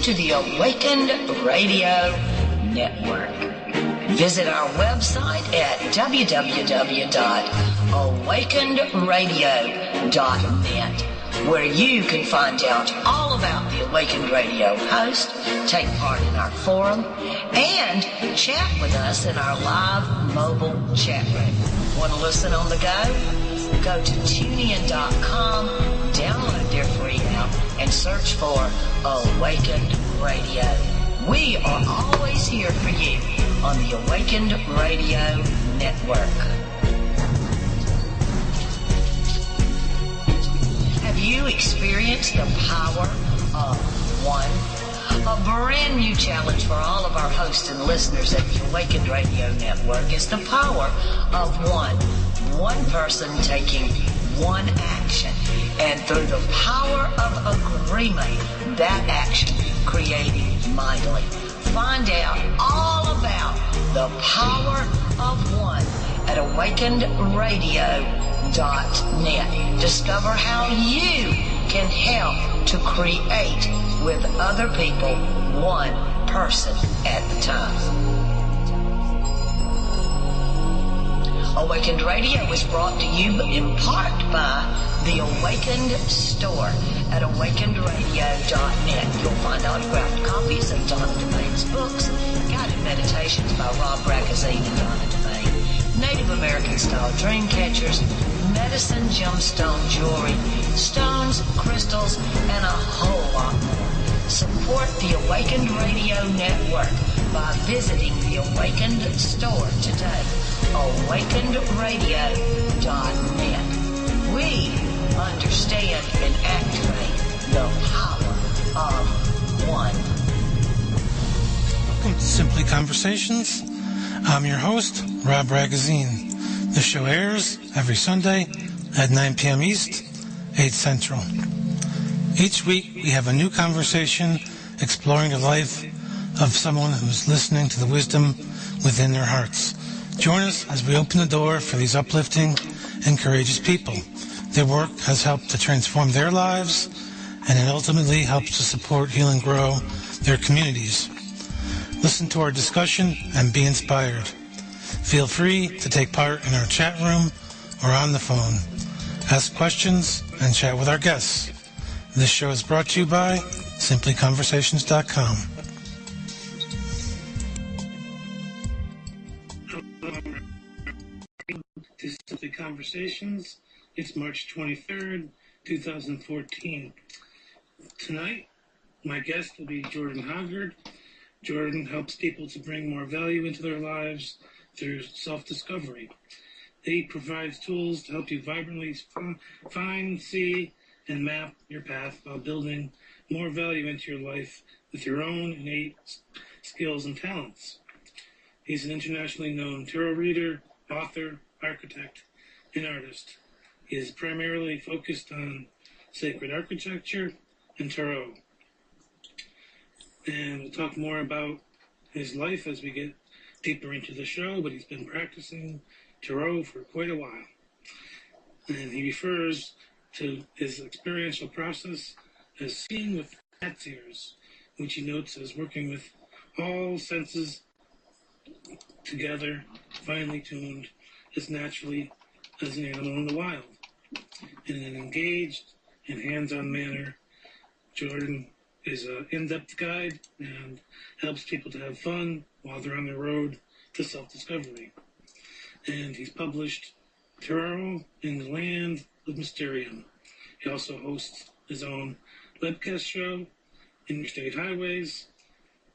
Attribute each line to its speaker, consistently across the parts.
Speaker 1: to the Awakened Radio Network. Visit our website at www.awakenedradio.net, where you can find out all about the Awakened Radio host, take part in our forum, and chat with us in our live mobile chat room. Want to listen on the go? Go to TuneIn.com, download their free app, and search for Awakened Radio. We are always here for you on the Awakened Radio Network. Have you experienced the power of one? A brand new challenge for all of our hosts and listeners at the Awakened Radio Network is the power of one. One person taking one action. And through the power of agreement, that action creating mightily. Find out all about the power of one at awakenedradio.net. Discover how you can help to create with other people, one person at a time. Awakened Radio is brought to you in part by the Awakened Store at awakenedradio.net. You'll find autographed copies of Donna Devaine's books, guided meditations by Ragozzine and Donna Devane, Native American style dream catchers, medicine gemstone jewelry, stones, crystals, and a whole lot more. Support the Awakened Radio Network by visiting the Awakened Store today. awakenedradio.net. We understand and activate the power of one.
Speaker 2: Welcome to Simply Conversations. I'm your host, Rob Ragozzine. The show airs every Sunday at 9 p.m. East, 8 Central. Each week we have a new conversation exploring the life of someone who's listening to the wisdom within their hearts. Join us as we open the door for these uplifting and courageous people. Their work has helped to transform their lives, and it ultimately helps to support, heal, and grow their communities. Listen to our discussion and be inspired. Feel free to take part in our chat room or on the phone. Ask questions and chat with our guests. This show is brought to you by simplyconversations.com. To Simply Conversations. It's March 23rd, 2014. Tonight, my guest will be Jordan Hoggard. Jordan helps people to bring more value into their lives through self-discovery. He provides tools to help you vibrantly find, see, and map your path while building more value into your life with your own innate skills and talents. He's an internationally known tarot reader, author, architect, and artist. He is primarily focused on sacred architecture and tarot. And we'll talk more about his life as we get deeper into the show, but he's been practicing tarot for quite a while. And he refers to his experiential process as seeing with cat's ears, which he notes as working with all senses together, finely tuned, as naturally as an animal in the wild. In an engaged and hands-on manner, Jordan is an in-depth guide and helps people to have fun while they're on their road to self-discovery. And he's published Tarot in the Land of Mysterium. He also hosts his own webcast show, Interstate Highways.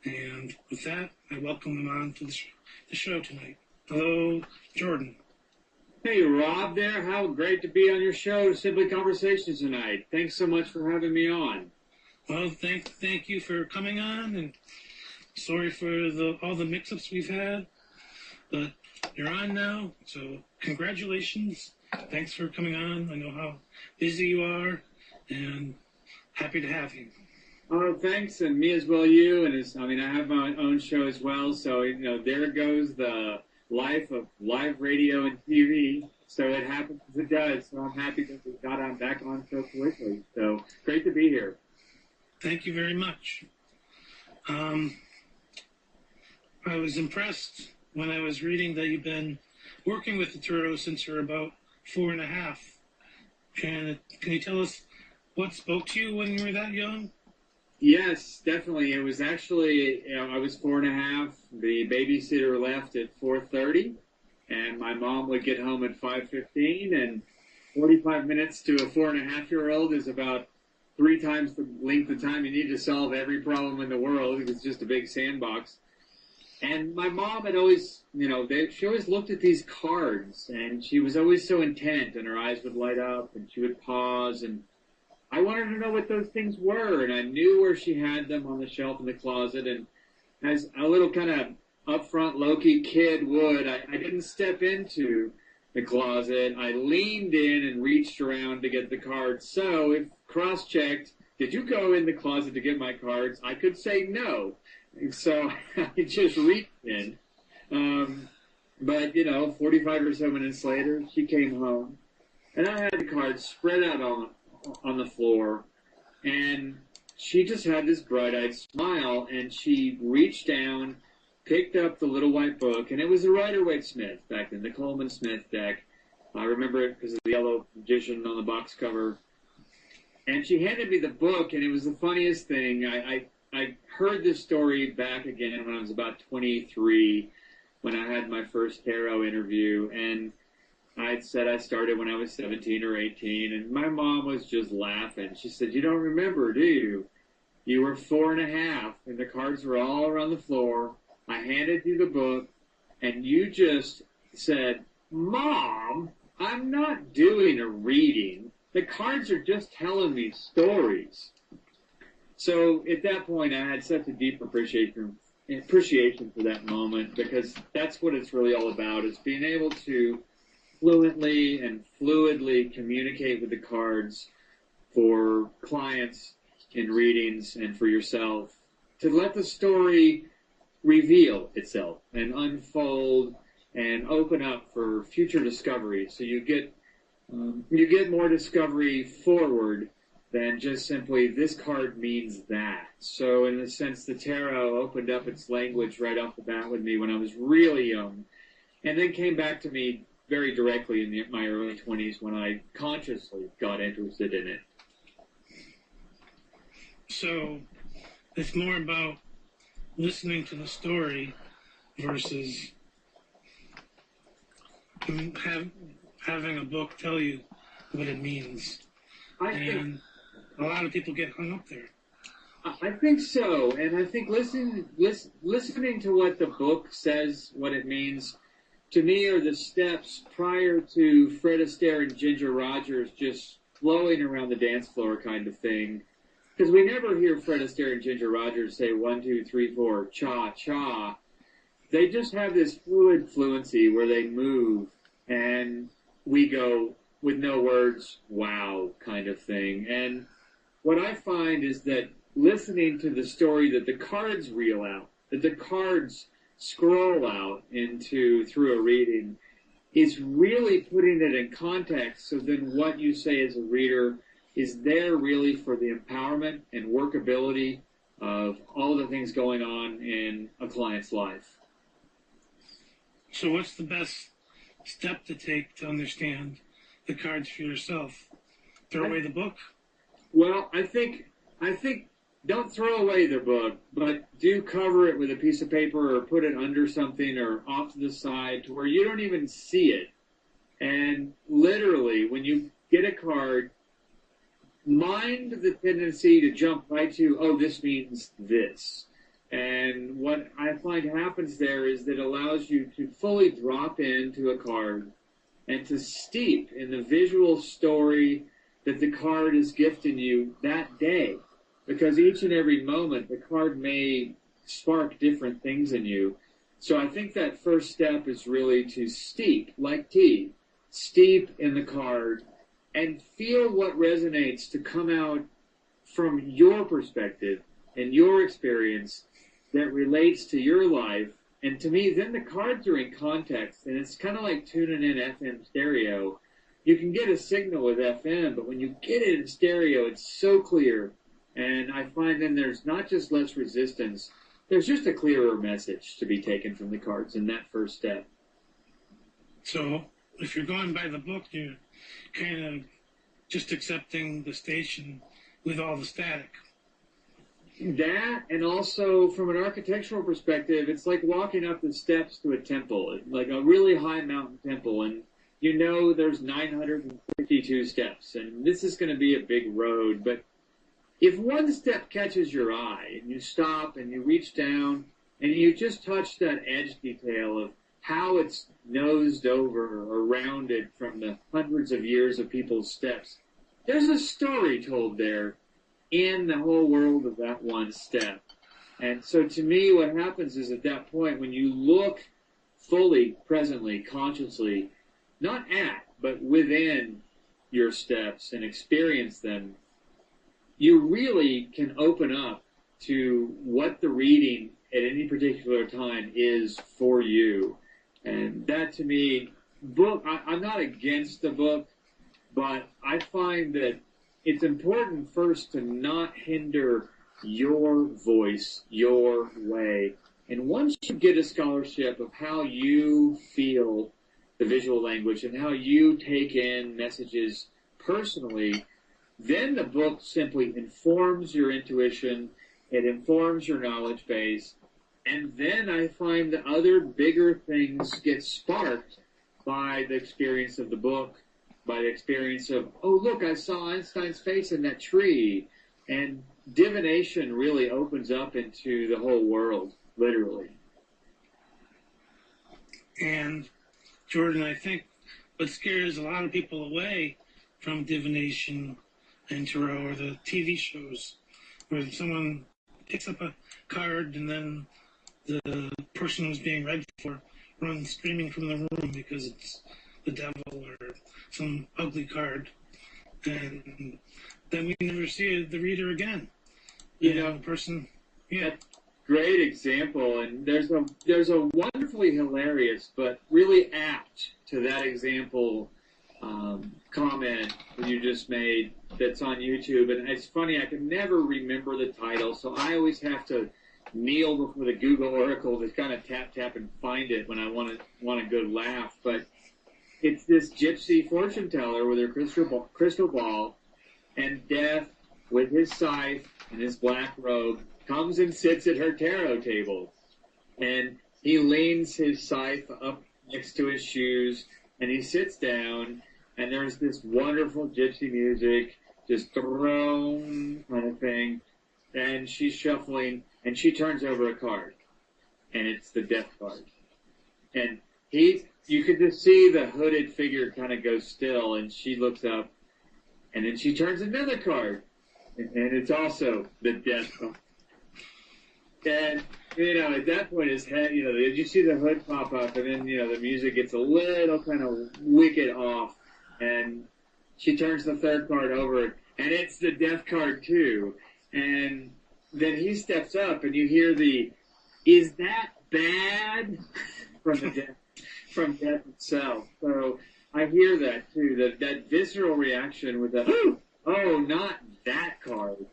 Speaker 2: And with that, I welcome him on to the show tonight. Hello, Jordan.
Speaker 3: Hey, Rob there. How great to be on your show, Simply Conversations tonight. Thanks so much for having me on.
Speaker 2: Well, thank you for coming on, and sorry for all the mix-ups we've had, but you're on now, so congratulations. Thanks for coming on. I know how busy you are, and happy to have you.
Speaker 3: Oh, thanks, and me as well, you. And I have my own show as well, so, there goes the life of live radio and TV. So it happens as it does. So I'm happy that we got back on so quickly. So great to be here.
Speaker 2: Thank you very much. I was impressed when I was reading that you've been working with the Turo since you're about 4.5. And can you tell us what spoke to you when you were that young?
Speaker 3: Yes, definitely. It was actually, I was 4.5. The babysitter left at 4:30, and my mom would get home at 5:15, and 45 minutes to a 4.5-year-old is about 3 times the length of time you need to solve every problem in the world. It's just a big sandbox. And my mom had always, she always looked at these cards, and she was always so intent, and her eyes would light up, and she would pause, and I wanted to know what those things were, and I knew where she had them on the shelf in the closet, and as a little kind of upfront, low-key kid would, I didn't step into the closet. I leaned in and reached around to get the cards. So if cross-checked, did you go in the closet to get my cards? I could say no. And so I just reached in. But, 45 or so minutes later, she came home, and I had the cards spread out on the floor, and she just had this bright-eyed smile, and she reached down, picked up the little white book, and it was a Rider-Waite-Smith back then, the Coleman Smith deck. I remember it because of the yellow edition on the box cover. And she handed me the book, and it was the funniest thing. I heard this story back again when I was about 23, when I had my first tarot interview, and I'd said I started when I was 17 or 18, and my mom was just laughing. She said, "You don't remember, do you? You were 4.5, and the cards were all around the floor. I handed you the book, and you just said, 'Mom, I'm not doing a reading. The cards are just telling me stories.'" So at that point, I had such a deep appreciation for that moment, because that's what it's really all about, is being able to fluently and fluidly communicate with the cards for clients in readings and for yourself, to let the story reveal itself and unfold and open up for future discovery. So you get more discovery forward than just simply, this card means that. So in a sense, the tarot opened up its language right off the bat with me when I was really young, and then came back to me very directly in my early 20s when I consciously got interested in it.
Speaker 2: So it's more about listening to the story versus having a book tell you what it means. And a lot of people get hung up there.
Speaker 3: I think so, and I think listening to what the book says, what it means, to me are the steps prior to Fred Astaire and Ginger Rogers just flowing around the dance floor kind of thing. Because we never hear Fred Astaire and Ginger Rogers say 1, 2, 3, 4, cha-cha. They just have this fluid fluency where they move, and we go with no words, wow, kind of thing. And what I find is that listening to the story that the cards reel out, that the cards scroll out through a reading, is really putting it in context, so then what you say as a reader is there really for the empowerment and workability of all the things going on in a client's life.
Speaker 2: So what's the best step to take to understand the cards for yourself? Throw away the book?
Speaker 3: Well, I think don't throw away the book, but do cover it with a piece of paper or put it under something or off to the side to where you don't even see it. And literally, when you get a card, mind the tendency to jump right to, oh, this means this. And what I find happens there is that it allows you to fully drop into a card and to steep in the visual story that the card is gifting you that day. Because each and every moment, the card may spark different things in you. So I think that first step is really to steep, like tea, steep in the card and feel what resonates to come out from your perspective and your experience that relates to your life. And to me, then the cards are in context, and it's kind of like tuning in FM stereo. You can get a signal with FM, but when you get it in stereo, it's so clear And I find then there's not just less resistance, there's just a clearer message to be taken from the cards in that first step.
Speaker 2: So if you're going by the book, you're kind of just accepting the station with all the static.
Speaker 3: That, and also from an architectural perspective, it's like walking up the steps to a temple, like a really high mountain temple, and you know there's 952 steps, and this is going to be a big road, but if one step catches your eye, and you stop and you reach down, and you just touch that edge detail of how it's nosed over or rounded from the hundreds of years of people's steps, there's a story told there in the whole world of that one step. And so to me, what happens is at that point, when you look fully, presently, consciously, not at, but within your steps and experience them, you really can open up to what the reading at any particular time is for you. And that to me, I'm not against the book, but I find that it's important first to not hinder your voice, your way. And once you get a scholarship of how you feel the visual language and how you take in messages personally, then the book simply informs your intuition, it informs your knowledge base, and then I find that other bigger things get sparked by the experience of the book, by the experience of, oh, look, I saw Einstein's face in that tree. And divination really opens up into the whole world, literally.
Speaker 2: And, Jordan, I think what scares a lot of people away from divination and tarot are the TV shows where someone picks up a card and then the person who's being read for runs screaming from the room because it's the devil or some ugly card, and then we never see the reader again.
Speaker 3: You know,
Speaker 2: the person, yeah.
Speaker 3: Great example, and there's a wonderfully hilarious but really apt to that example comment that you just made that's on YouTube, and it's funny, I can never remember the title, so I always have to kneel before the Google Oracle to kind of tap and find it when I want a good laugh, but it's this gypsy fortune teller with her crystal ball, and Death, with his scythe and his black robe, comes and sits at her tarot table. And he leans his scythe up next to his shoes, and he sits down, and there's this wonderful gypsy music, just thrown kind of thing, and she's shuffling, and she turns over a card, and it's the Death card. And you could just see the hooded figure kind of go still, and she looks up, and then she turns another card, and it's also the Death card. And, at that point his head, you see the hood pop up, and then, the music gets a little kind of wicked off, and she turns the third card over, and it's the Death card too. And then he steps up, and you hear the, "Is that bad?" from Death itself. So I hear that too, that visceral reaction with the, oh, not that card.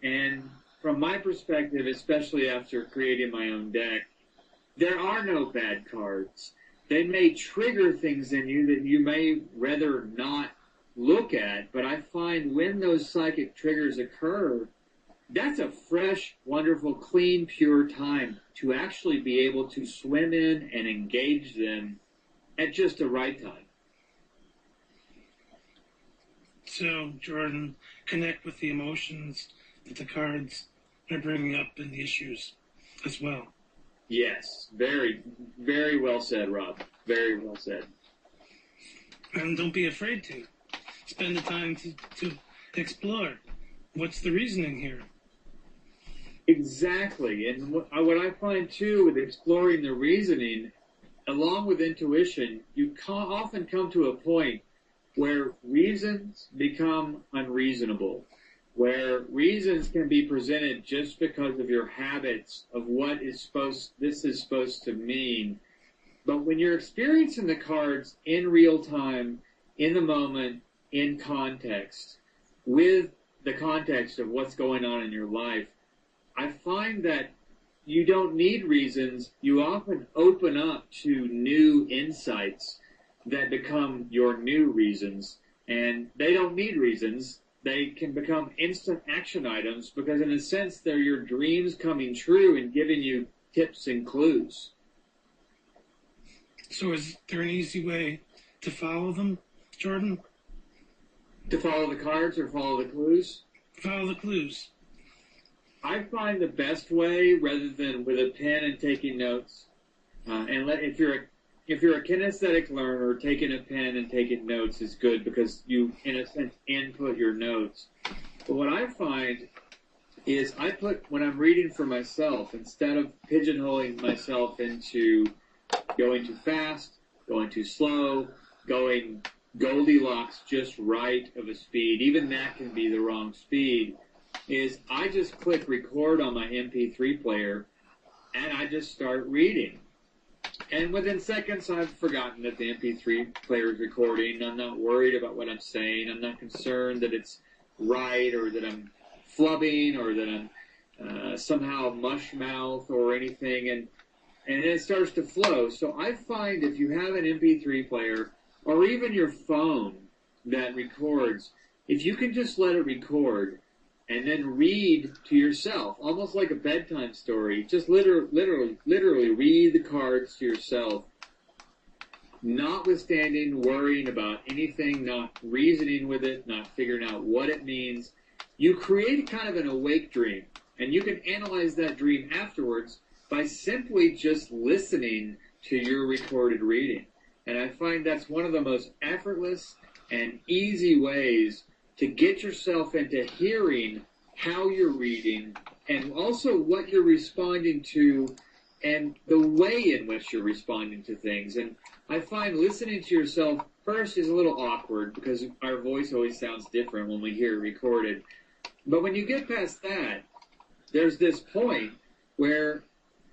Speaker 3: And from my perspective, especially after creating my own deck, there are no bad cards. They may trigger things in you that you may rather not look at, but I find when those psychic triggers occur, that's a fresh, wonderful, clean, pure time to actually be able to swim in and engage them at just the right time.
Speaker 2: So, Jordan, connect with the emotions that the cards are bringing up in the issues as well.
Speaker 3: Yes, very, very well said, Rob. Very well said.
Speaker 2: And don't be afraid to. Spend the time to explore. What's the reasoning here?
Speaker 3: Exactly. And what I find, too, with exploring the reasoning, along with intuition, you often come to a point where reasons become unreasonable, where reasons can be presented just because of your habits of what this is supposed to mean. But when you're experiencing the cards in real time, in the moment, in context, with the context of what's going on in your life, I find that you don't need reasons. You often open up to new insights that become your new reasons. And they don't need reasons. They can become instant action items because, in a sense, they're your dreams coming true and giving you tips and clues.
Speaker 2: So is there an easy way to follow them, Jordan?
Speaker 3: To follow the cards or follow the clues?
Speaker 2: Follow the clues.
Speaker 3: I find the best way, rather than with a pen and taking notes, if you're a kinesthetic learner, taking a pen and taking notes is good because you, in a sense, input your notes. But what I find is when I'm reading for myself, instead of pigeonholing myself into going too fast, going too slow, going Goldilocks just right of a speed, even that can be the wrong speed, is I just click record on my MP3 player and I just start reading. And within seconds, I've forgotten that the MP3 player is recording. I'm not worried about what I'm saying. I'm not concerned that it's right or that I'm flubbing or that I'm somehow mush mouth or anything. And it starts to flow. So I find if you have an MP3 player or even your phone that records, if you can just let it record and then read to yourself, almost like a bedtime story. Just literally read the cards to yourself, notwithstanding worrying about anything, not reasoning with it, not figuring out what it means. You create kind of an awake dream, and you can analyze that dream afterwards by simply just listening to your recorded reading. And I find that's one of the most effortless and easy ways to get yourself into hearing how you're reading and also what you're responding to and the way in which you're responding to things. And I find listening to yourself first is a little awkward because our voice always sounds different when we hear it recorded. But when you get past that, there's this point where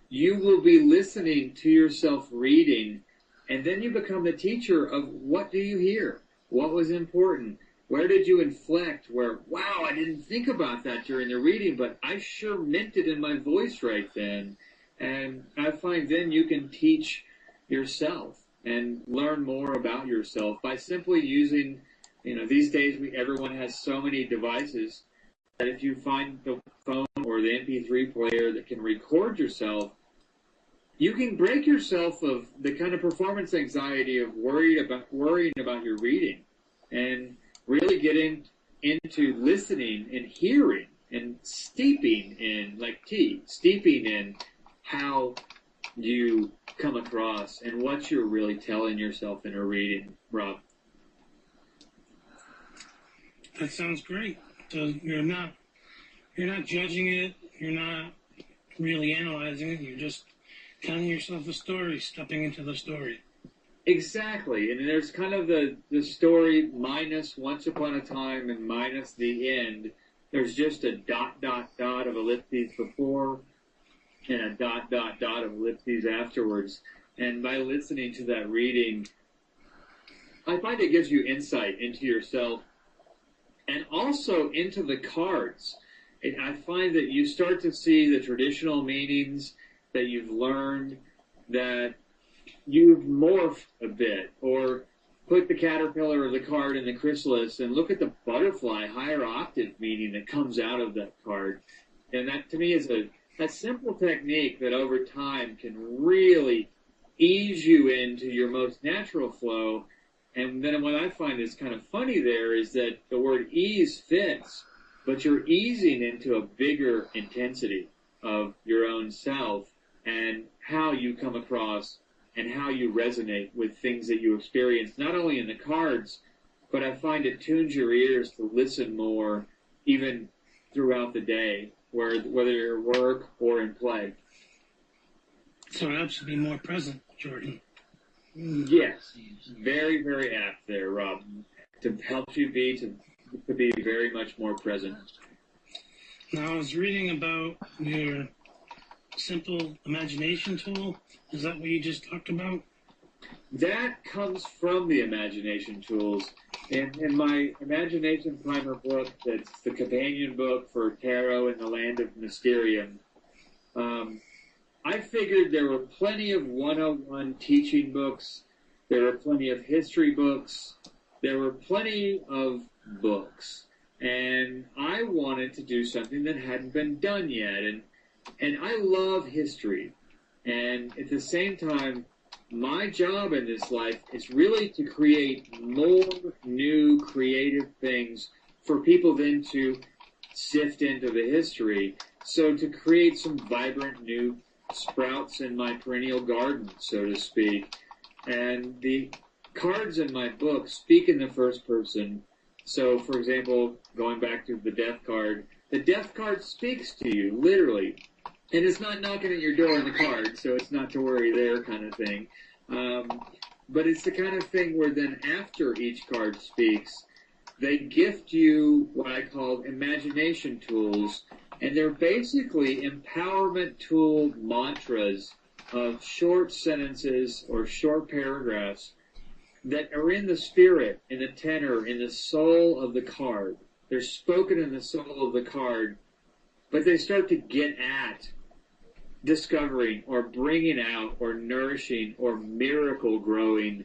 Speaker 3: you will be listening to yourself reading, and then you become the teacher of what do you hear? What was important? Where did you inflect? Where, wow, I didn't think about that during the reading, but I sure meant it in my voice right then. And I find then you can teach yourself and learn more about yourself by simply using, these days everyone has so many devices that if you find the phone or the MP3 player that can record yourself, you can break yourself of the kind of performance anxiety of worrying about your reading and really getting into listening and hearing and steeping in, like tea, steeping in how you come across and what you're really telling yourself in a reading, Rob.
Speaker 2: That sounds great. So you're not judging it, you're not really analyzing it, you're just telling yourself a story, stepping into the story.
Speaker 3: Exactly, and there's kind of the story minus once upon a time and minus the end. There's just a ... of ellipses before and a ... of ellipses afterwards. And by listening to that reading, I find it gives you insight into yourself and also into the cards. I find that you start to see the traditional meanings that you've learned, that you've morphed a bit, or put the caterpillar or the card in the chrysalis and look at the butterfly higher octave meaning that comes out of that card. And that to me is a simple technique that over time can really ease you into your most natural flow. And then what I find is kind of funny there is that the word ease fits, but you're easing into a bigger intensity of your own self and how you come across and how you resonate with things that you experience, not only in the cards, but I find it tunes your ears to listen more, even throughout the day, whether you're at work or in play.
Speaker 2: So it helps you be more present, Jordan.
Speaker 3: Yes, very, very apt there, Rob. To help you to be very much more present.
Speaker 2: Now, I was reading about your simple imagination tool. Is that what you just talked about?
Speaker 3: That comes from the imagination tools. In my Imagination Primer book, that's the companion book for Tarot in the Land of Mysterium, I figured there were plenty of 101 teaching books, there were plenty of history books, there were plenty of books. And I wanted to do something that hadn't been done yet. And I love history. And at the same time, my job in this life is really to create more new creative things for people then to sift into the history. So to create some vibrant new sprouts in my perennial garden, so to speak. And the cards in my book speak in the first person. So, for example, going back to the death card speaks to you, literally. And it's not knocking at your door in the card, so it's not to worry there kind of thing. But it's the kind of thing where then after each card speaks, they gift you what I call imagination tools, and they're basically empowerment tool mantras of short sentences or short paragraphs that are in the spirit, in the tenor, in the soul of the card. They're spoken in the soul of the card, but they start to get at discovering or bringing out or nourishing or miracle growing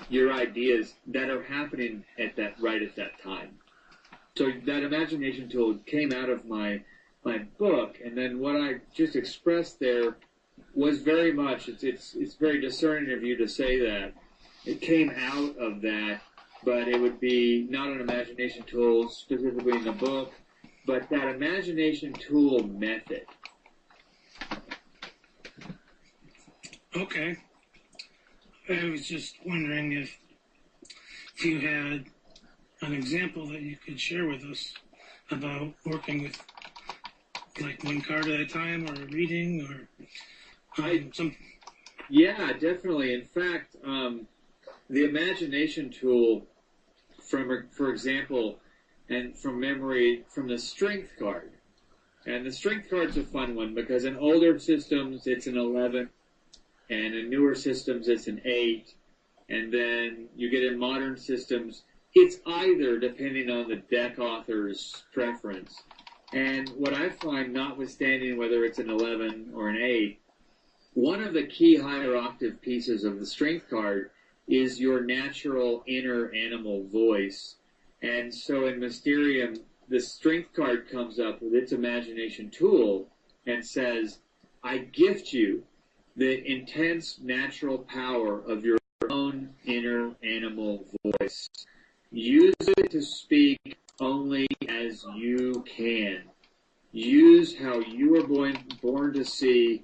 Speaker 3: your ideas that are happening right at that time. So that imagination tool came out of my book, and then what I just expressed there was very much, it's very discerning of you to say that. It came out of that, but it would be not an imagination tool specifically in the book, but that imagination tool method.
Speaker 2: Okay. I was just wondering if you had an example that you could share with us about working with like one card at a time or reading or some...
Speaker 3: Yeah, definitely. In fact, the imagination tool, for example, and from memory, from the strength card. And the strength card's a fun one because in older systems it's an 11, and in newer systems it's an 8, and then you get in modern systems, it's either depending on the deck author's preference. And what I find, notwithstanding whether it's an 11 or an 8, one of the key higher octave pieces of the strength card is your natural inner animal voice. And so in Mysterium, the strength card comes up with its imagination tool and says, I gift you the intense natural power of your own inner animal voice. Use it to speak only as you can. Use how you were born to see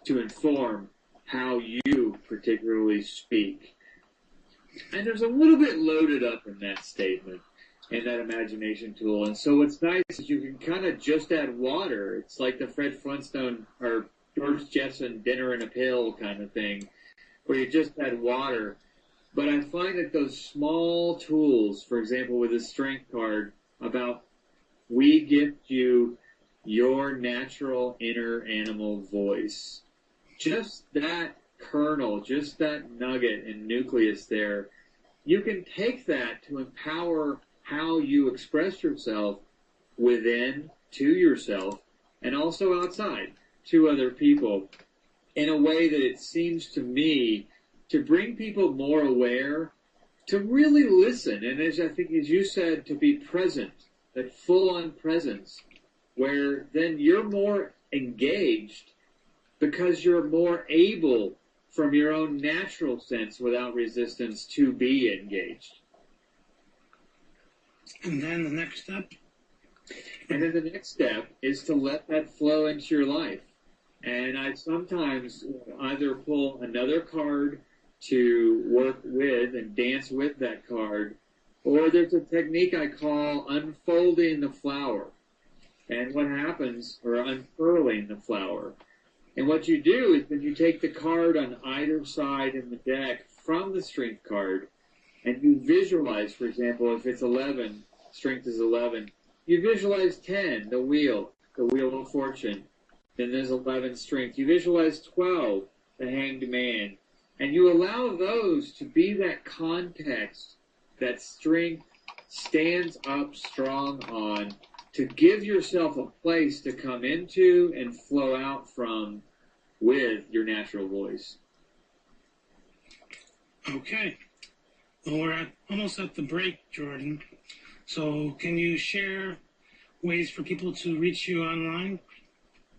Speaker 3: to inform how you particularly speak. And there's a little bit loaded up in that statement, in that imagination tool. And so what's nice is you can kind of just add water. It's like the Fred Flintstone or George Jetson dinner and a pill kind of thing, where you just add water. But I find that those small tools, for example, with the strength card, about we gift you your natural inner animal voice. Just that kernel, just that nugget and nucleus there, you can take that to empower how you express yourself within, to yourself, and also outside, to other people, in a way that it seems to me to bring people more aware, to really listen, and as I think, as you said, to be present, that full-on presence, where then you're more engaged because you're more able from your own natural sense without resistance to be engaged.
Speaker 2: And then the next step?
Speaker 3: And then the next step is to let that flow into your life. And I sometimes either pull another card to work with and dance with that card, or there's a technique I call unfolding the flower. And what happens, or unfurling the flower. And what you do is that you take the card on either side in the deck from the strength card, and you visualize, for example, if it's 11, strength is 11, you visualize 10, the wheel of fortune. Then there's 11 strength. You visualize 12, the hanged man. And you allow those to be that context that strength stands up strong on, to give yourself a place to come into and flow out from with your natural voice.
Speaker 2: Okay. Well, we're almost at the break, Jordan. So can you share ways for people to reach you online?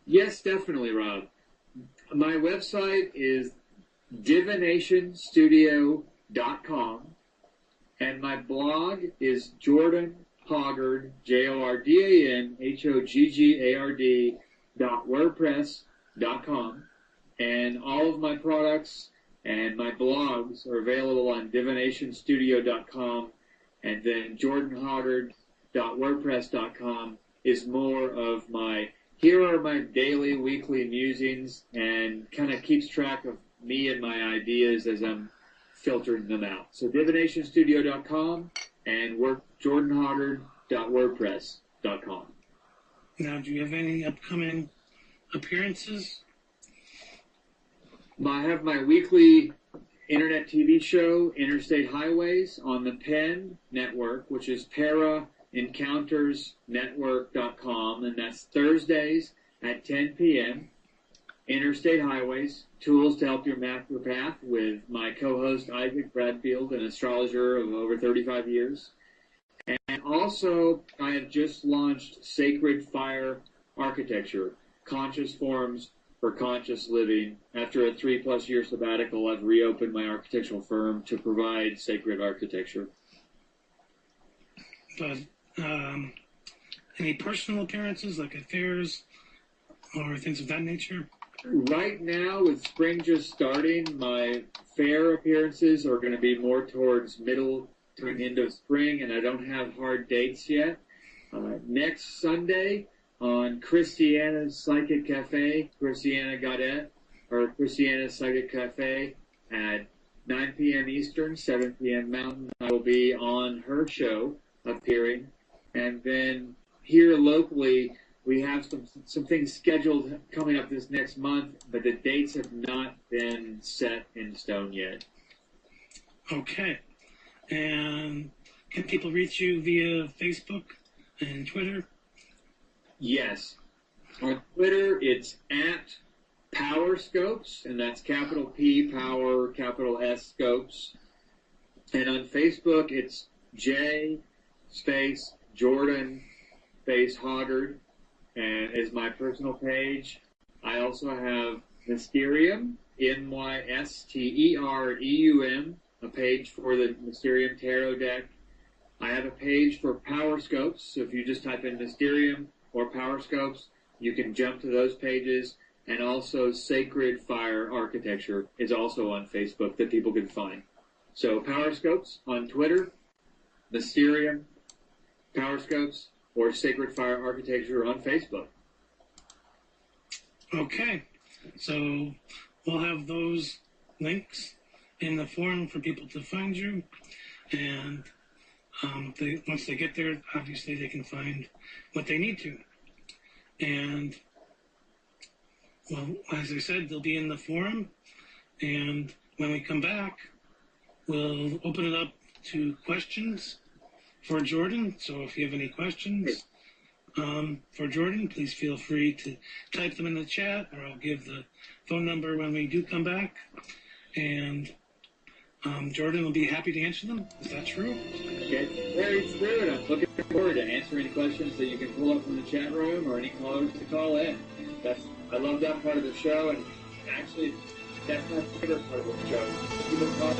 Speaker 3: Yes, definitely, Rob. My website is divinationstudio.com, and my blog is Jordan Hoggard, JordanHoggard.wordpress.com, and all of my products and my blogs are available on divinationstudio.com, and then jordanhoggard.wordpress.com is more of my, here are my daily, weekly musings, and kind of keeps track of me and my ideas as I'm filtering them out. So divinationstudio.com and jordanhoggard.wordpress.com.
Speaker 2: Now, do you have any upcoming appearances?
Speaker 3: I have my weekly internet TV show, Interstate Highways, on the Penn Network, which is paraencountersnetwork.com, and that's Thursdays at 10 p.m. Interstate Highways, Tools to Help Your Map Your Path, with my co-host Isaac Bradfield, an astrologer of over 35 years. And also, I have just launched Sacred Fire Architecture, Conscious Forms for Conscious Living. After a 3+ year sabbatical, I've reopened my architectural firm to provide sacred architecture.
Speaker 2: But any personal appearances, like at fairs or things of that nature?
Speaker 3: Right now, with spring just starting, my fair appearances are going to be more towards middle to an end of spring, and I don't have hard dates yet. Next Sunday on Christiana's Psychic Cafe, Christiana Gaudet, or Christiana's Psychic Cafe at 9 p.m. Eastern, 7 p.m. Mountain, I will be on her show appearing. And then here locally, we have some things scheduled coming up this next month, but the dates have not been set in stone yet.
Speaker 2: Okay. And can people reach you via Facebook and Twitter?
Speaker 3: Yes. On Twitter, it's at PowerScopes, and that's capital P, Power, capital S, Scopes. And on Facebook, it's J_Jordan Hoggard, and is my personal page. I also have Mysterium, Mystereum, a page for the Mysterium Tarot deck. I have a page for PowerScopes, so if you just type in Mysterium or PowerScopes, you can jump to those pages. And also Sacred Fire Architecture is also on Facebook that people can find. So PowerScopes on Twitter, Mysterium, PowerScopes, or Sacred Fire Architecture on Facebook.
Speaker 2: Okay. So we'll have those links in the forum for people to find you. And once they get there, obviously they can find what they need to. And, well, as I said, they'll be in the forum. And when we come back, we'll open it up to questions for Jordan. So if you have any questions for Jordan, please feel free to type them in the chat, or I'll give the phone number when we do come back. And Jordan will be happy to answer them. Is that true?
Speaker 3: It's very true, and I'm looking forward to answering questions that you can pull up from the chat room or any callers to call in. I love that part of the show, and actually, that's my favorite part of the show. People call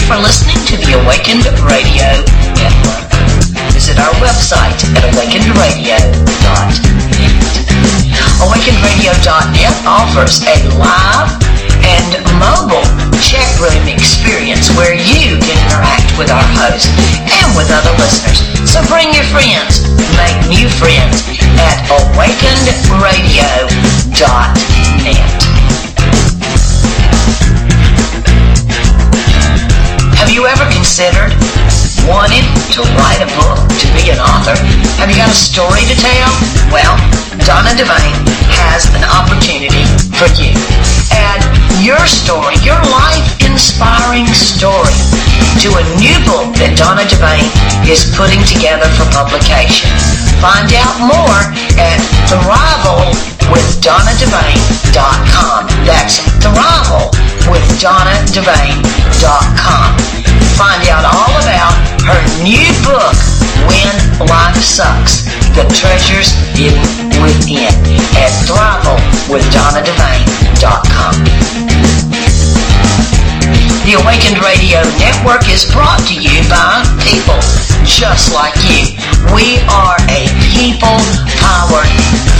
Speaker 1: for listening to the Awakened Radio Network. Visit our website at awakenedradio.net. Awakenedradio.net offers a live and mobile chat room experience where you can interact with our hosts and with other listeners. So bring your friends, make new friends at awakenedradio.net. Have you ever considered wanting to write a book, to be an author? Have you got a story to tell? Well, Donna Devane has an opportunity for you. Add your story, your life-inspiring story, to a new book that Donna Devane is putting together for publication. Find out more at thrivalwithdonnadevane.com. That's thrivalwithdonnadevane.com. Find out all about her new book, When Life Sucks, The Treasures Hidden Within, at thrivalwithdonnadevane.com. The Awakened Radio Network is brought to you by people just like you. We are a people-powered,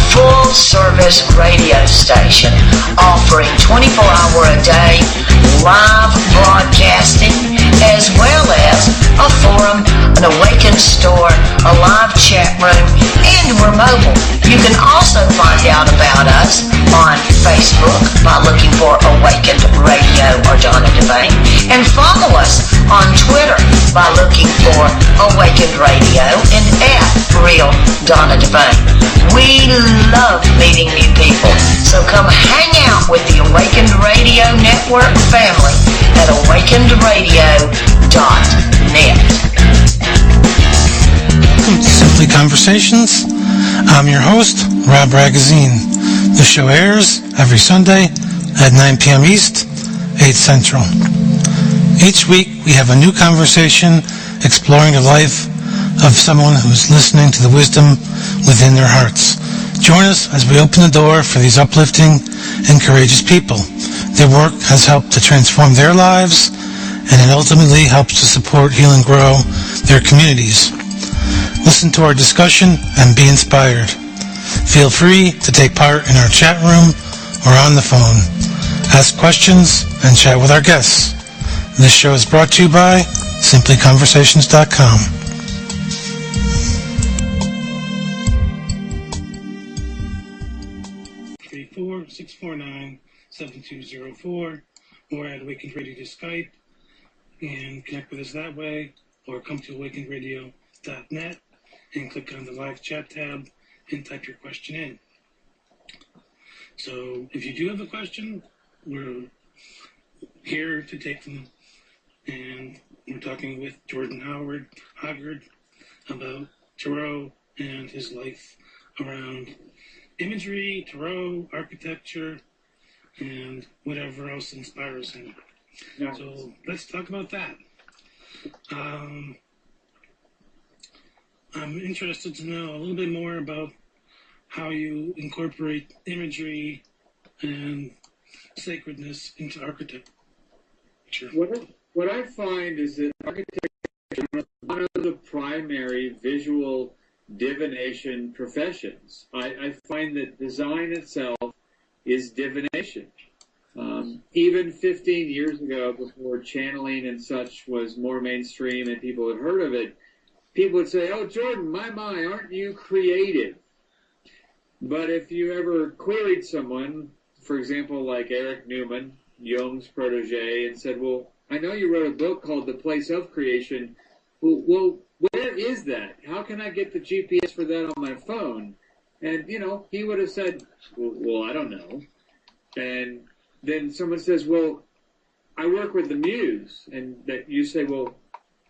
Speaker 1: full-service radio station offering 24-hour-a-day live broadcasting, as well as a forum, an Awakened store, a live chat room, and we're mobile. You can also find out about us on Facebook by looking for Awakened Radio or Donna Devane, and follow us on Twitter by looking for Awakened Radio and at Real Donna Devane. We love meeting new people, so come hang out with the Awakened Radio Network family at awakenedradio.net.
Speaker 2: Welcome to Simply Conversations. I'm your host, Rob Ragozzine. The show airs every Sunday at 9 p.m. East, 8 Central. Each week we have a new conversation exploring the life of someone who's listening to the wisdom within their hearts. Join us as we open the door for these uplifting and courageous people. Their work has helped to transform their lives, and it ultimately helps to support, heal, and grow their communities. Listen to our discussion and be inspired. Feel free to take part in our chat room or on the phone. Ask questions and chat with our guests. This show is brought to you by simplyconversations.com. 649-7204, or at Awakened Radio to Skype and connect with us that way, or come to awakenedradio.net and click on the live chat tab and type your question in. So if you do have a question, we're here to take them, and we're talking with Jordan Hoggard about tarot and his life around imagery, tarot, architecture, and whatever else inspires him. Yeah. So let's talk about that. I'm interested to know a little bit more about how you incorporate imagery and sacredness into architecture.
Speaker 3: What I find is that architecture is one of the primary visual divination professions. I find that design itself is divination. Even 15 years ago, before channeling and such was more mainstream and people had heard of it, people would say, "Oh, Jordan, my, aren't you creative?" But if you ever queried someone, for example, like Eric Newman, Jung's protege, and said, "Well, I know you wrote a book called The Place of Creation. Well, where is that? How can I get the GPS for that on my phone?" And, he would have said, well, I don't know. And then someone says, "Well, I work with the muse." And that you say, "Well,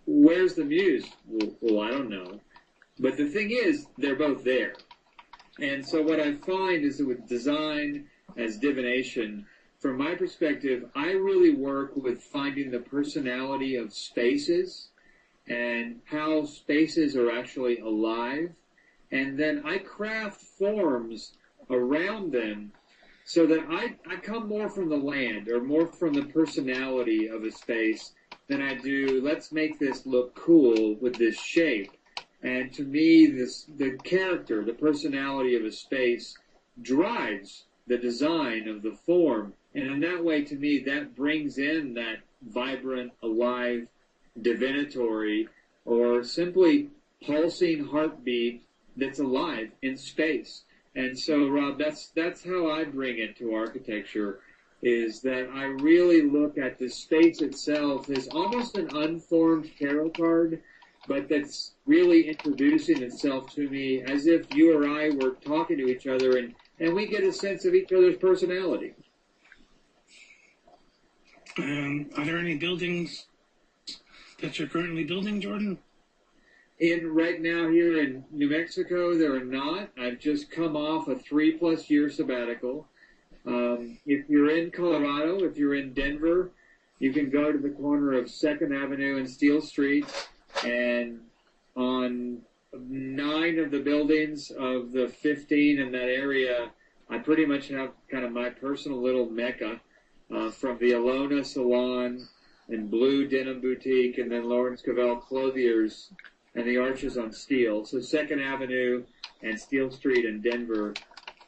Speaker 3: where's the muse?" Well, I don't know. But the thing is, they're both there. And so what I find is that with design as divination, from my perspective, I really work with finding the personality of spaces and how spaces are actually alive. And then I craft forms around them so that I come more from the land or more from the personality of a space than I do, let's make this look cool with this shape. And to me, the character, the personality of a space drives the design of the form. And in that way, to me, that brings in that vibrant, alive, divinatory, or simply pulsing heartbeat that's alive in space. And so, Rob, that's how I bring it to architecture, is that I really look at the space itself as almost an unformed tarot card, but that's really introducing itself to me as if you or I were talking to each other, and we get a sense of each other's personality.
Speaker 2: Are there any buildings that you're currently building, Jordan?
Speaker 3: Right now here in New Mexico, there are not. I've just come off a 3+ year sabbatical. If you're in Colorado, if you're in Denver, you can go to the corner of 2nd Avenue and Steel Street, and on 9 of the buildings of the 15 in that area, I pretty much have kind of my personal little mecca, from the Alona Salon and Blue Denim Boutique, and then Lawrence Cavell Clothiers and the Arches on Steel. So 2nd Avenue and Steel Street in Denver.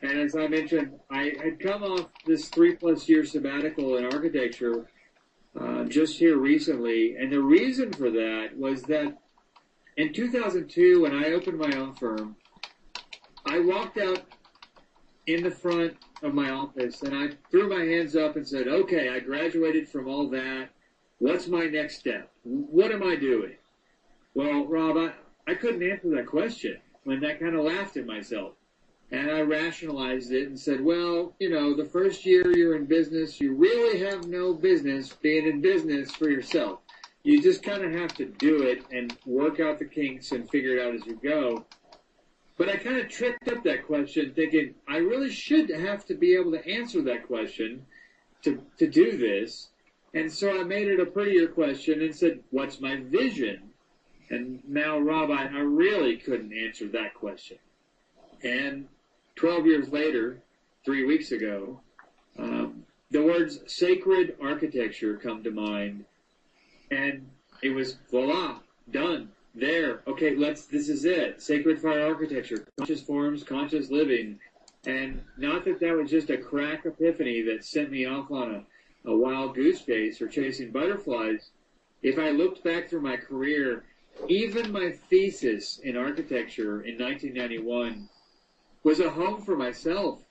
Speaker 3: And as I mentioned, I had come off this 3+ year sabbatical in architecture just here recently. And the reason for that was that in 2002, when I opened my own firm, I walked out in the front of my office and I threw my hands up and said, okay, I graduated from all that. What's my next step? What am I doing? Well, Rob, I couldn't answer that question when I kind of laughed at myself. And I rationalized it and said, well, the first year you're in business, you really have no business being in business for yourself. You just kind of have to do it and work out the kinks and figure it out as you go. But I kind of tricked up that question thinking I really should have to be able to answer that question to do this. And so I made it a prettier question and said, what's my vision? And now, Rob, I really couldn't answer that question. And 12 years later, 3 weeks ago, the words sacred architecture come to mind. And it was, voila, done, there. Okay, this is it. Sacred fire architecture, conscious forms, conscious living. And not that was just a crack epiphany that sent me off on a wild goose chase or chasing butterflies. If I looked back through my career, even my thesis in architecture in 1991 was a home for myself.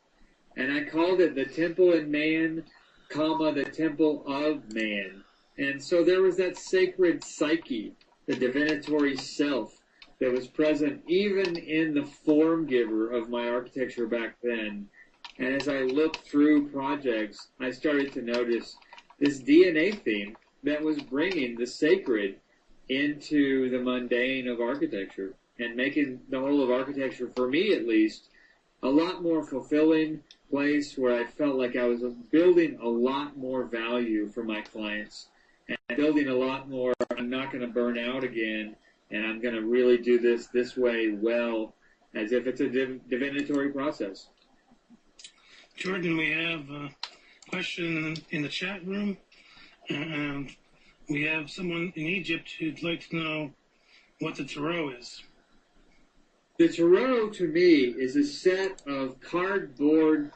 Speaker 3: And I called it the temple in man, the temple of man. And so there was that sacred psyche, the divinatory self that was present even in the form giver of my architecture back then. And as I looked through projects, I started to notice this DNA theme that was bringing the sacred into the mundane of architecture and making the whole of architecture, for me at least, a lot more fulfilling place where I felt like I was building a lot more value for my clients and building a lot more. I'm not going to burn out again, and I'm going to really do this way well, as if it's a divinatory process.
Speaker 2: Jordan, we have a question in the chat room, and we have someone in Egypt who'd like to know what the tarot is.
Speaker 3: The tarot, to me, is a set of cardboard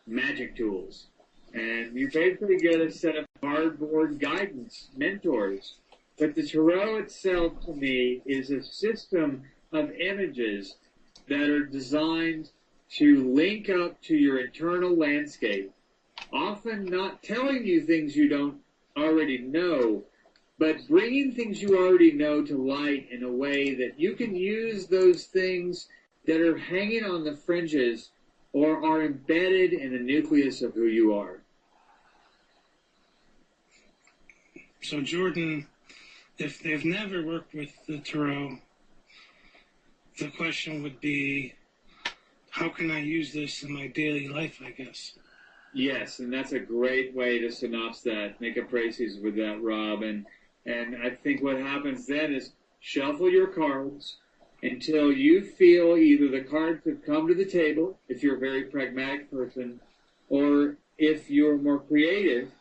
Speaker 3: magic tools. And you basically get a set of cardboard guidance, mentors. But the tarot itself, to me, is a system of images that are designed to link up to your internal landscape, often not telling you things you don't already know, but bringing things you already know to light in a way that you can use those things that are hanging on the fringes or are embedded in the nucleus of who you are.
Speaker 2: So, Jordan, if they've never worked with the tarot, the question would be, how can I use this in my daily life, I guess?
Speaker 3: Yes, and that's a great way to synopsis that, make a praise with that, Rob. And I think what happens then is shuffle your cards until you feel either the cards have come to the table, if you're a very pragmatic person, or if you're more creative,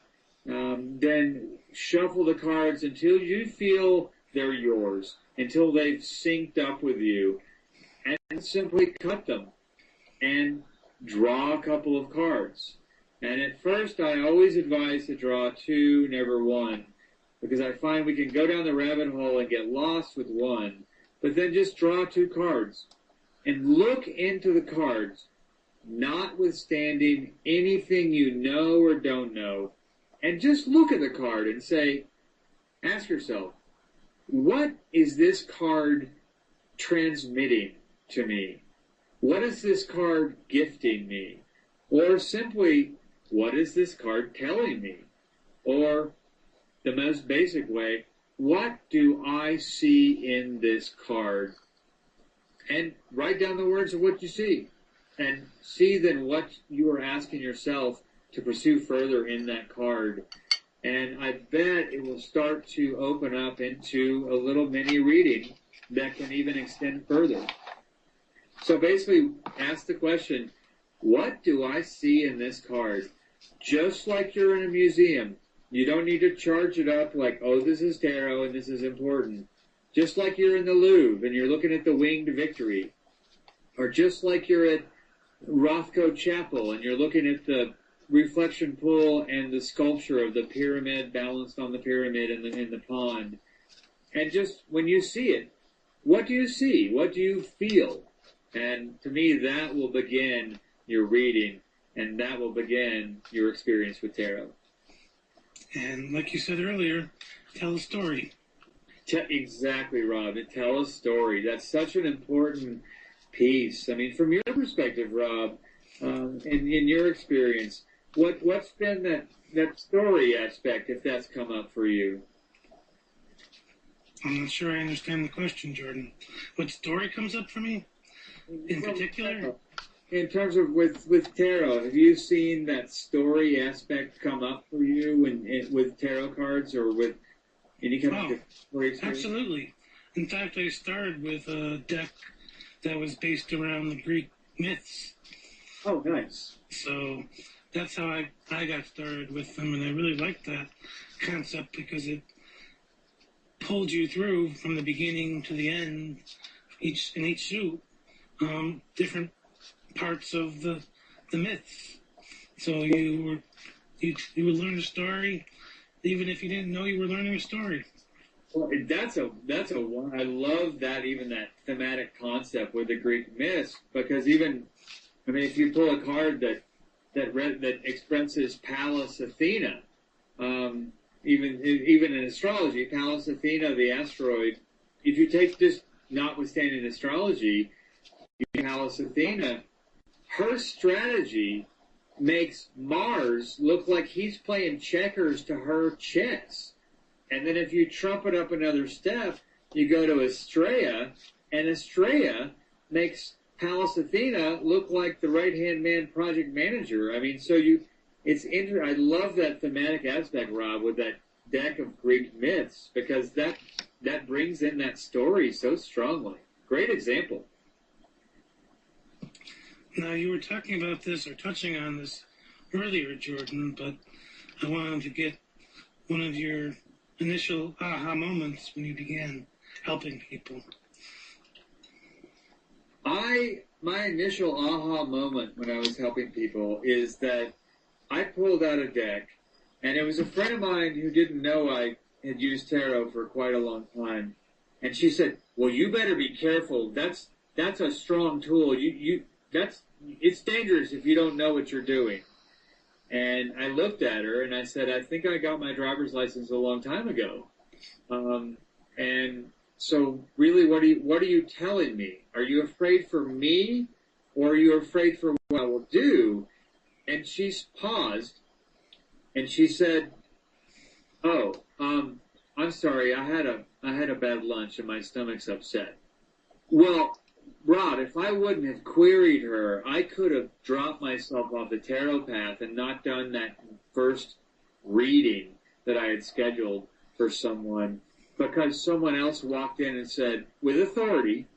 Speaker 3: then shuffle the cards until you feel they're yours, until they've synced up with you, and simply cut them and draw a couple of cards. And at first, I always advise to draw 2, never 1, because I find we can go down the rabbit hole and get lost with 1. but then just draw 2 cards and look into the cards, notwithstanding anything you know or don't know, and just look at the card and say, ask yourself, what is this card transmitting to me? What is this card gifting me? Or simply, what is this card telling me? Or, the most basic way, what do I see in this card? And write down the words of what you see. And see then what you are asking yourself to pursue further in that card. And I bet it will start to open up into a little mini reading that can even extend further. So basically, ask the question, what do I see in this card? Just like you're in a museum. You don't need to charge it up like, oh, this is tarot and this is important. Just like you're in the Louvre and you're looking at the Winged Victory. Or just like you're at Rothko Chapel and you're looking at the reflection pool and the sculpture of the pyramid balanced on the pyramid in the pond. And just when you see it, what do you see? What do you feel? And to me, that will begin your reading, and that will begin your experience with tarot.
Speaker 2: And like you said earlier, tell a story.
Speaker 3: Exactly, Rob. Tell a story. That's such an important piece. I mean, from your perspective, Rob, in your experience, what's been that story aspect, if that's come up for you?
Speaker 2: I'm not sure I understand the question, Jordan. What story comes up for me in particular?
Speaker 3: In terms of with tarot, have you seen that story aspect come up for you with tarot cards or with any kind of story experience?
Speaker 2: Absolutely. In fact, I started with a deck that was based around the Greek myths.
Speaker 3: Oh, nice.
Speaker 2: So that's how I got started with them, and I really liked that concept because it pulled you through from the beginning to the end, each suit, different parts of the myths. So you would learn a story, even if you didn't know you were learning a story.
Speaker 3: Well, that's a one. I love that, even that thematic concept with the Greek myths, because if you pull a card that expresses Pallas Athena, even in astrology, Pallas Athena, the asteroid, if you take just notwithstanding astrology, Pallas Athena, her strategy makes Mars look like he's playing checkers to her chess. And then if you trump it up another step, you go to Estrella, and Estrella makes Pallas Athena look like the right-hand man project manager. I mean, I love that thematic aspect, Rob, with that deck of Greek myths, because that brings in that story so strongly. Great example.
Speaker 2: Now, you were talking about this or touching on this earlier, Jordan, but I wanted to get one of your initial aha moments when you began helping people.
Speaker 3: My initial aha moment when I was helping people is that I pulled out a deck, and it was a friend of mine who didn't know I had used tarot for quite a long time, and she said, "Well, you better be careful. That's a strong tool. It's dangerous if you don't know what you're doing." And I looked at her and I said, "I think I got my driver's license a long time ago." And so really, what are you telling me? Are you afraid for me, or are you afraid for what I will do? And she paused and she said, "Oh, I'm sorry. I had a bad lunch and my stomach's upset." Well, Rod, if I wouldn't have queried her, I could have dropped myself off the tarot path and not done that first reading that I had scheduled for someone, because someone else walked in and said, with authority,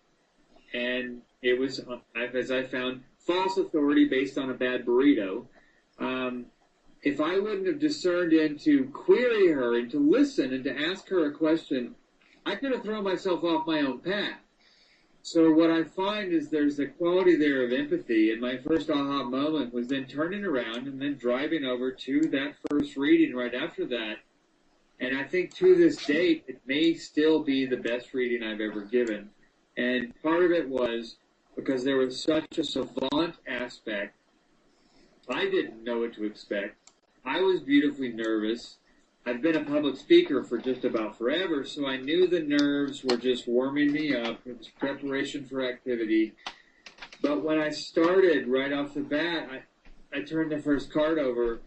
Speaker 3: and it was, as I found, false authority based on a bad burrito. If I wouldn't have discerned in to query her and to listen and to ask her a question, I could have thrown myself off my own path. So what I find is there's a quality there of empathy, and my first aha moment was then turning around and then driving over to that first reading right after that. And I think to this date, it may still be the best reading I've ever given. And part of it was because there was such a savant aspect. I didn't know what to expect. I was beautifully nervous. I've been a public speaker for just about forever, so I knew the nerves were just warming me up. It was preparation for activity. But when I started right off the bat, I turned the first card over,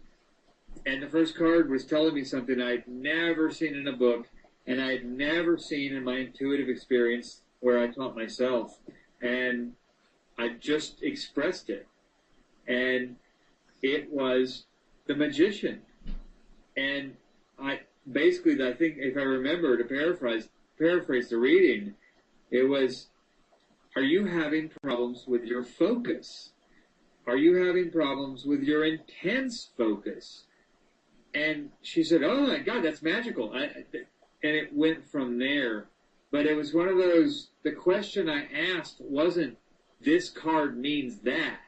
Speaker 3: and the first card was telling me something I'd never seen in a book, and I'd never seen in my intuitive experience where I taught myself. And I just expressed it. And it was the magician. And I think, if I remember to paraphrase the reading, it was, are you having problems with your focus? Are you having problems with your intense focus? And she said, oh my God, that's magical. And it went from there. But it was one of those, the question I asked wasn't, this card means that,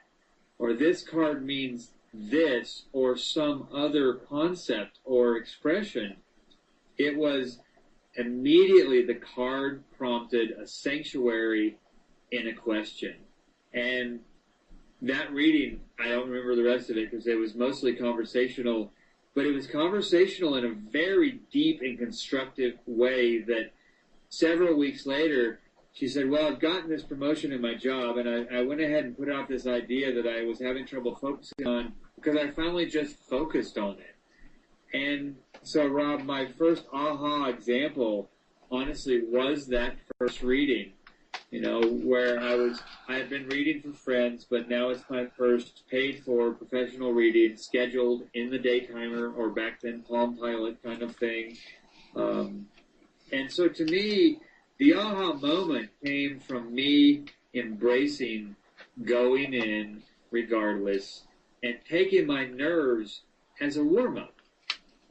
Speaker 3: or this card means this, or some other concept or expression. It was immediately the card prompted a sanctuary in a question. And that reading, I don't remember the rest of it because it was mostly conversational, but it was conversational in a very deep and constructive way that several weeks later, she said, well, I've gotten this promotion in my job, and I went ahead and put out this idea that I was having trouble focusing on because I finally just focused on it. And so, Rob, my first aha example, honestly, was that first reading, where I had been reading for friends, but now it's my first paid-for professional reading, scheduled in the Daytimer, or back then Palm Pilot kind of thing. And so to me, the aha moment came from me embracing going in regardless and taking my nerves as a warm-up.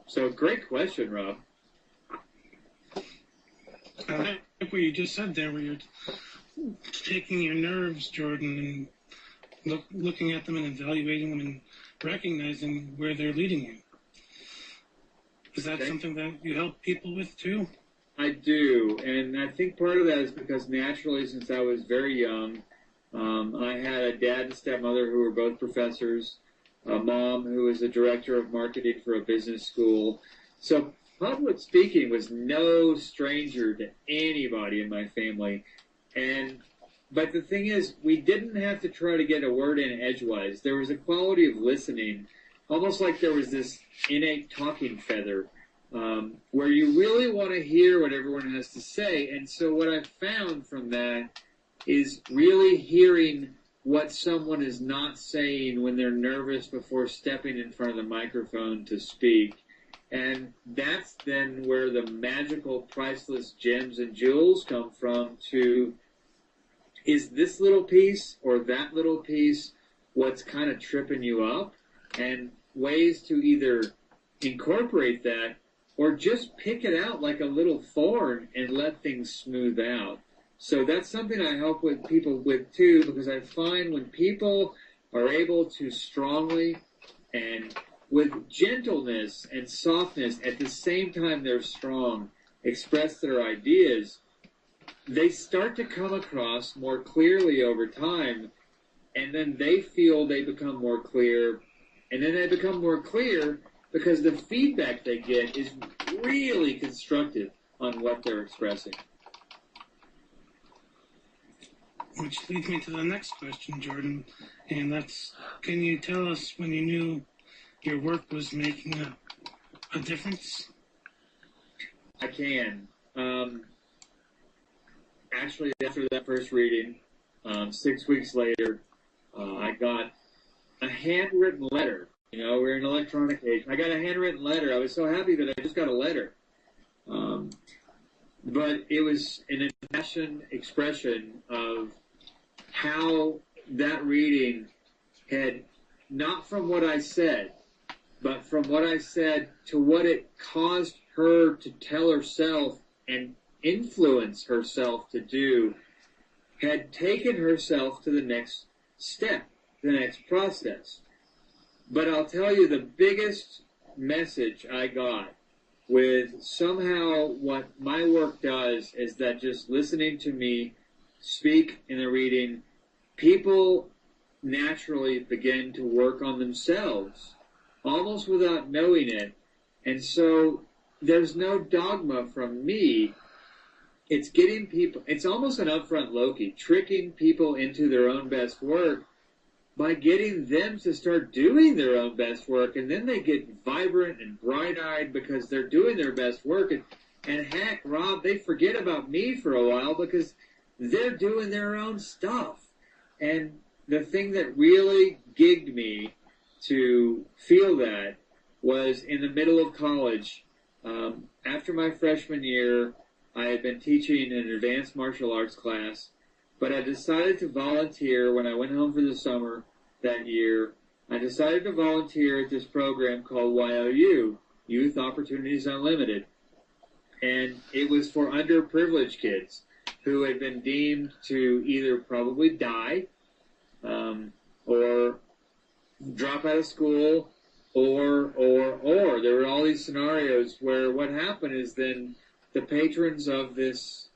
Speaker 3: So great question, Rob.
Speaker 2: I like what you just said there, where you're taking your nerves, Jordan, and looking at them and evaluating them and recognizing where they're leading you. Is that something that you help people with too?
Speaker 3: I do, and I think part of that is because naturally, since I was very young, I had a dad and stepmother who were both professors, a mom who was a director of marketing for a business school. So public speaking was no stranger to anybody in my family. But the thing is, we didn't have to try to get a word in edgewise. There was a quality of listening, almost like there was this innate talking feather, where you really want to hear what everyone has to say. And so what I've found from that is really hearing what someone is not saying when they're nervous before stepping in front of the microphone to speak. And that's then where the magical, priceless gems and jewels come from to, is this little piece or that little piece what's kind of tripping you up? And ways to either incorporate that or just pick it out like a little thorn and let things smooth out. So that's something I help with people with too, because I find when people are able to strongly and with gentleness and softness at the same time they're strong, express their ideas, they start to come across more clearly over time, and then they feel they become more clear, and then they become more clear because the feedback they get is really constructive on what they're expressing.
Speaker 2: Which leads me to the next question, Jordan, and that's, can you tell us when you knew your work was making a difference?
Speaker 3: I can. Actually, after that first reading, 6 weeks later, I got a handwritten letter. We're in an electronic age. I got a handwritten letter. I was so happy that I just got a letter. But it was an impassioned expression of how that reading had, not from what I said, but from what I said to what it caused her to tell herself and influence herself to do, had taken herself to the next step, the next process. But I'll tell you, the biggest message I got with somehow what my work does is that just listening to me speak in the reading, people naturally begin to work on themselves, almost without knowing it. And so there's no dogma from me. It's getting people, it's almost an upfront Loki, tricking people into their own best work by getting them to start doing their own best work. And then they get vibrant and bright-eyed because they're doing their best work. And heck, Rob, they forget about me for a while because they're doing their own stuff. And the thing that really gigged me to feel that was in the middle of college. After my freshman year, I had been teaching an advanced martial arts class, but I decided to volunteer when I went home for the summer that year. I decided to volunteer at this program called YOU, Youth Opportunities Unlimited. And it was for underprivileged kids who had been deemed to either probably die or drop out of school or. There were all these scenarios where what happened is then the patrons of this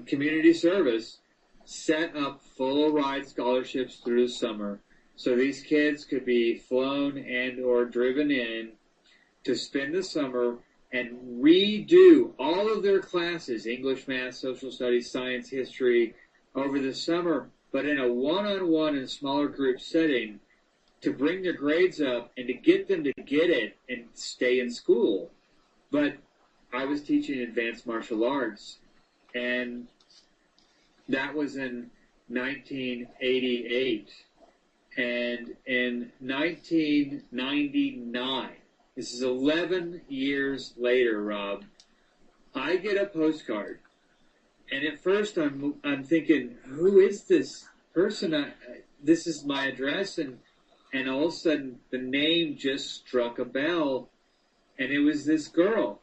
Speaker 3: community service set up full ride scholarships through the summer. So these kids could be flown and or driven in to spend the summer and redo all of their classes, English, math, social studies, science, history, over the summer, but in a one-on-one and smaller group setting to bring their grades up and to get them to get it and stay in school. But I was teaching advanced martial arts, and that was in 1988. And in 1999, this is 11 years later, Rob, I get a postcard. And at first I'm thinking, who is this person? This is my address. And all of a sudden the name just struck a bell. And it was this girl.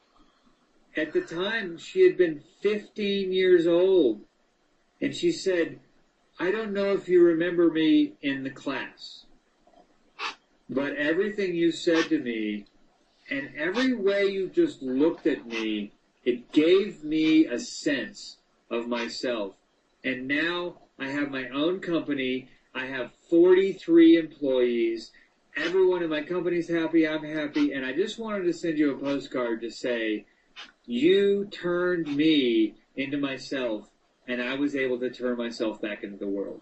Speaker 3: At the time, she had been 15 years old. And she said, I don't know if you remember me in the class, but everything you said to me and every way you just looked at me, it gave me a sense of myself. And now I have my own company. I have 43 employees. Everyone in my company's happy. I'm happy. And I just wanted to send you a postcard to say, you turned me into myself, and I was able to turn myself back into the world.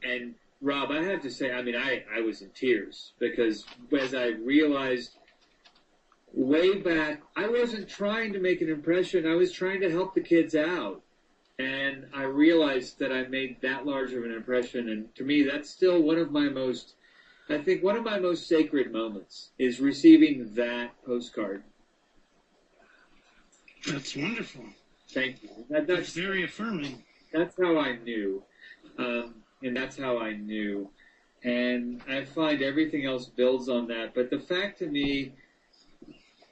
Speaker 3: And Rob, I have to say, I mean, I was in tears because as I realized way back, I wasn't trying to make an impression. I was trying to help the kids out. And I realized that I made that large of an impression. And to me, that's still one of my most sacred moments is receiving that postcard.
Speaker 2: That's wonderful.
Speaker 3: Thank you.
Speaker 2: That's very affirming.
Speaker 3: That's how I knew. And that's how I knew. And I find everything else builds on that. But the fact to me,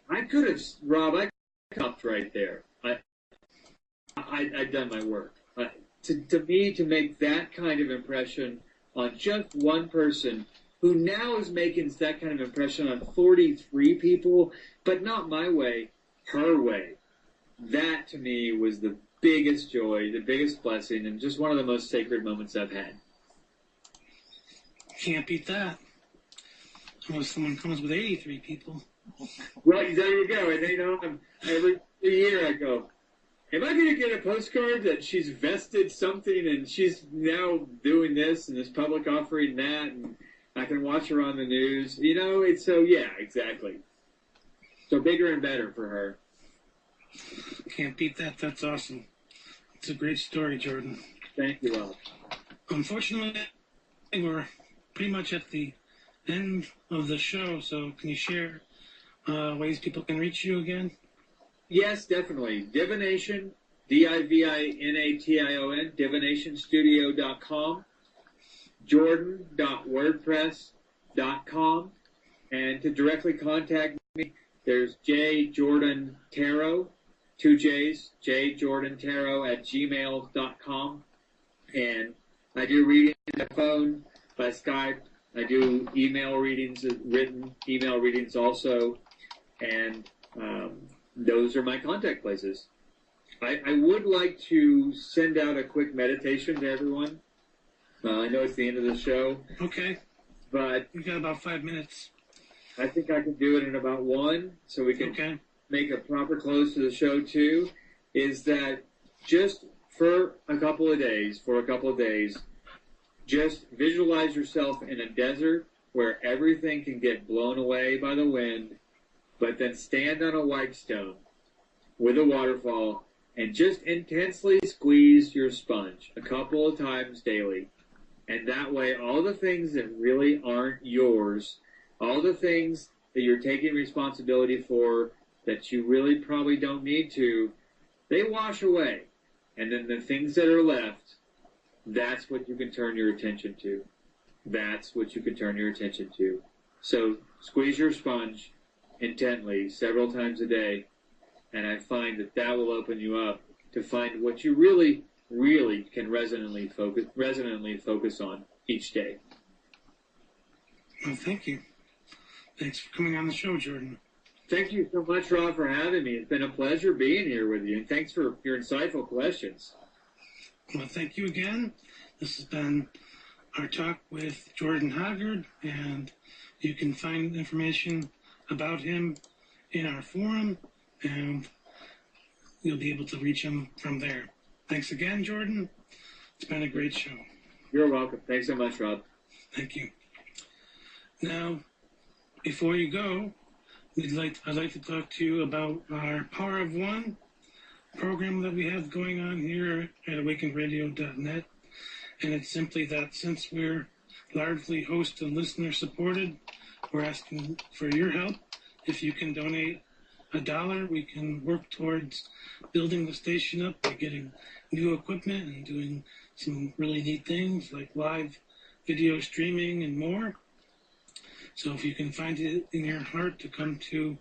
Speaker 3: I could have stopped right there. I'd done my work. To me, to make that kind of impression on just one person who now is making that kind of impression on 43 people, but not my way, her way. That, to me, was the biggest joy, the biggest blessing, and just one of the most sacred moments I've had.
Speaker 2: Can't beat that. Unless someone comes with 83 people.
Speaker 3: Well, there you go. And, every year I go, am I going to get a postcard that she's vested something and she's now doing this and this public offering that, and I can watch her on the news? It's so, yeah, exactly. So bigger and better for her.
Speaker 2: Can't beat that. That's awesome. It's a great story, Jordan.
Speaker 3: Thank you, Rob.
Speaker 2: Unfortunately, we're pretty much at the end of the show, so can you share ways people can reach you again?
Speaker 3: Yes, definitely. Divination, Divination, divinationstudio.com, jordan.wordpress.com, and to directly contact me, there's J. Jordan Tarot, 2 J's, jjordantarot@gmail.com. And I do readings by phone, by Skype. I do email readings, written email readings also. And those are my contact places. I would like to send out a quick meditation to everyone. I know it's the end of the show.
Speaker 2: Okay.
Speaker 3: But
Speaker 2: We've got about 5 minutes.
Speaker 3: I think I can do it in about 1, so we can make a proper close to the show too. Is that just for a couple of days, just visualize yourself in a desert where everything can get blown away by the wind, but then stand on a white stone with a waterfall and just intensely squeeze your sponge a couple of times daily. And that way, all the things that really aren't yours, all the things that you're taking responsibility for that you really probably don't need to, they wash away. And then the things that are left, that's what you can turn your attention to. That's what you can turn your attention to. So squeeze your sponge intently several times a day, and I find that that will open you up to find what you really, really can resonantly focus on each day.
Speaker 2: Well, thank you. Thanks for coming on the show, Jordan.
Speaker 3: Thank you so much, Rob, for having me. It's been a pleasure being here with you, and thanks for your insightful questions.
Speaker 2: Well, thank you again. This has been our talk with Jordan Hoggard, and you can find information about him in our forum, and you'll be able to reach him from there. Thanks again, Jordan. It's been a great show.
Speaker 3: You're welcome. Thanks so much, Rob.
Speaker 2: Thank you. Now, before you go, I'd like to talk to you about our Power of One program that we have going on here at awakenradio.net. And it's simply that since we're largely host and listener supported, we're asking for your help. If you can donate $1, we can work towards building the station up by getting new equipment and doing some really neat things like live video streaming and more. So if you can find it in your heart to come to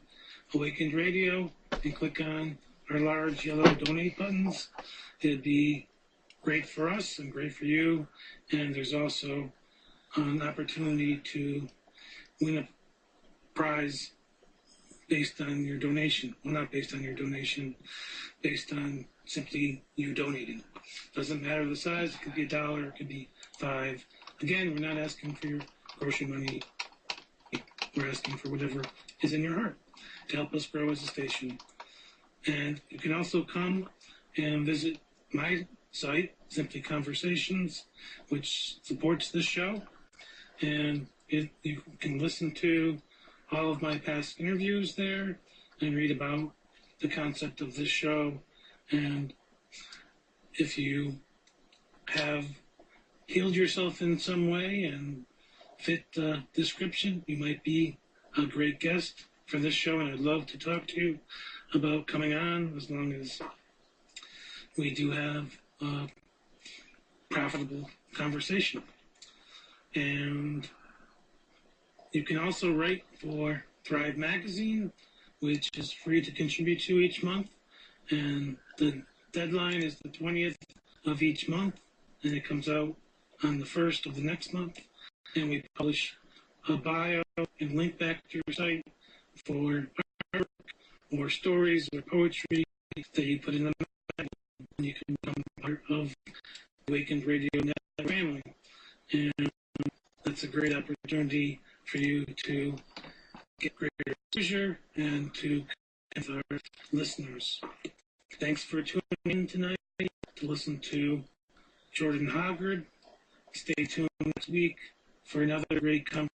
Speaker 2: Awakened Radio and click on our large yellow donate buttons, it'd be great for us and great for you. And there's also an opportunity to win a prize based on your donation. Well, not based on your donation, based on simply you donating. Doesn't matter the size. It could be $1, it could be $5. Again, we're not asking for your grocery money. We're asking for whatever is in your heart to help us grow as a station. And you can also come and visit my site, Simply Conversations, which supports this show. And you can listen to all of my past interviews there and read about the concept of this show. And if you have healed yourself in some way and fit the description, you might be a great guest for this show, and I'd love to talk to you about coming on as long as we do have a profitable conversation. And you can also write for Thrive Magazine, which is free to contribute to each month, and the deadline is the 20th of each month, and it comes out on the 1st of the next month. And we publish a bio and link back to your site for artwork or stories or poetry that you put in the magazine, and you can become part of the Awakened Radio Network family. And that's a great opportunity for you to get greater exposure and to connect with our listeners. Thanks for tuning in tonight to listen to Jordan Hoggard. Stay tuned next week for another great conversation.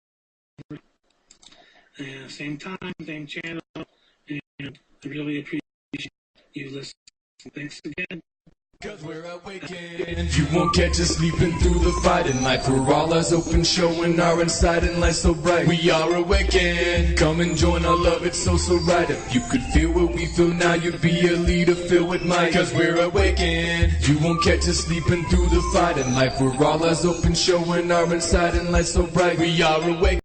Speaker 2: Same time, same channel, and I really appreciate you listening. Thanks again.
Speaker 4: Cause we're awakened. You won't catch us sleeping through the fight in life. We're all eyes open, showing our inside and light so bright. We are awakened. Come and join our love, it's so right. If you could feel what we feel now, you'd be a leader filled with might. Cause we're awakened. You won't catch us sleeping through the fight in life. We're all eyes open, showing our inside and light so bright. We are awakened.